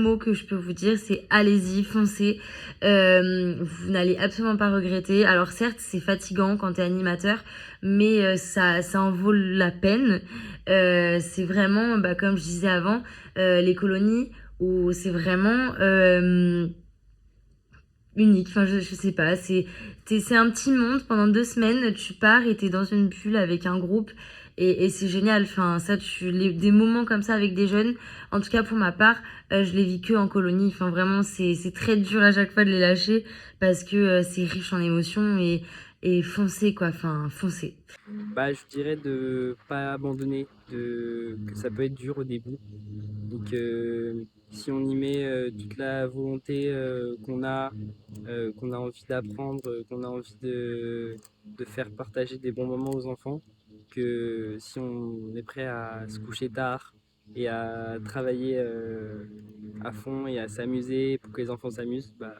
mot que je peux vous dire, c'est allez-y, foncez. Vous n'allez absolument pas regretter. Alors certes, c'est fatigant quand tu es animateur, mais ça en vaut la peine. C'est vraiment, bah, comme je disais avant, les colonies où c'est vraiment unique. Enfin, je sais pas. C'est un petit monde. Pendant 2 semaines, tu pars et t'es dans une bulle avec un groupe. Et c'est génial. Enfin, ça, des moments comme ça avec des jeunes, en tout cas pour ma part, je les vis que en colonie. Enfin, vraiment, c'est très dur à chaque fois de les lâcher parce que c'est riche en émotions et foncez, quoi. Enfin, foncez. Bah, je dirais de pas abandonner, que ça peut être dur au début. Donc, si on y met toute la volonté qu'on a envie d'apprendre, qu'on a envie de faire partager des bons moments aux enfants, que si on est prêt à se coucher tard et à travailler à fond et à s'amuser pour que les enfants s'amusent, bah,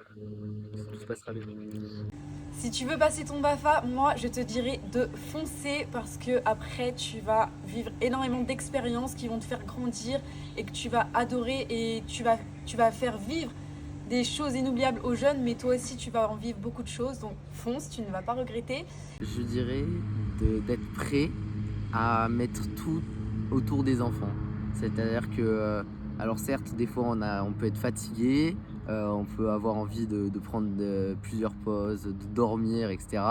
tout se passera bien. Si tu veux passer ton BAFA, moi je te dirais de foncer parce que après tu vas vivre énormément d'expériences qui vont te faire grandir et que tu vas adorer et tu vas faire vivre des choses inoubliables aux jeunes, mais toi aussi tu vas en vivre beaucoup de choses. Donc fonce, tu ne vas pas regretter. Je dirais d'être prêt à mettre tout autour des enfants. C'est-à-dire que, alors certes, des fois on peut être fatigué, on peut avoir envie de prendre plusieurs pauses, de dormir, etc.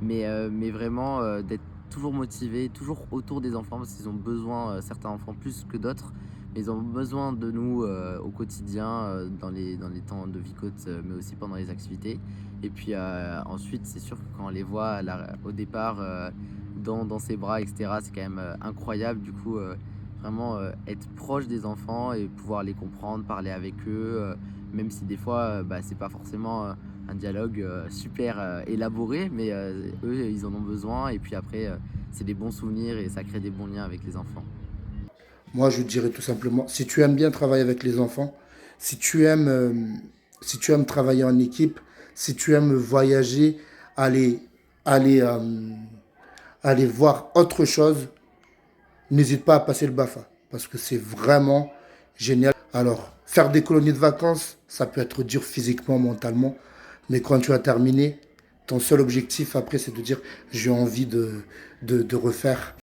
Mais vraiment d'être toujours motivé, toujours autour des enfants, parce qu'ils ont besoin, certains enfants plus que d'autres, mais ils ont besoin de nous au quotidien, dans les temps de vie côte, mais aussi pendant les activités. Et puis ensuite, c'est sûr que quand on les voit au départ dans ses bras, etc., c'est quand même incroyable. Du coup, vraiment être proche des enfants et pouvoir les comprendre, parler avec eux, même si des fois, bah, c'est pas forcément un dialogue super élaboré, mais eux, ils en ont besoin. Et puis après, c'est des bons souvenirs et ça crée des bons liens avec les enfants. Moi, je dirais tout simplement, si tu aimes bien travailler avec les enfants, si tu aimes, euh, si tu aimes travailler en équipe, si tu aimes voyager, aller, aller, aller voir autre chose, n'hésite pas à passer le BAFA parce que c'est vraiment génial. Alors, faire des colonies de vacances, ça peut être dur physiquement, mentalement, mais quand tu as terminé, ton seul objectif après, c'est de dire j'ai envie de refaire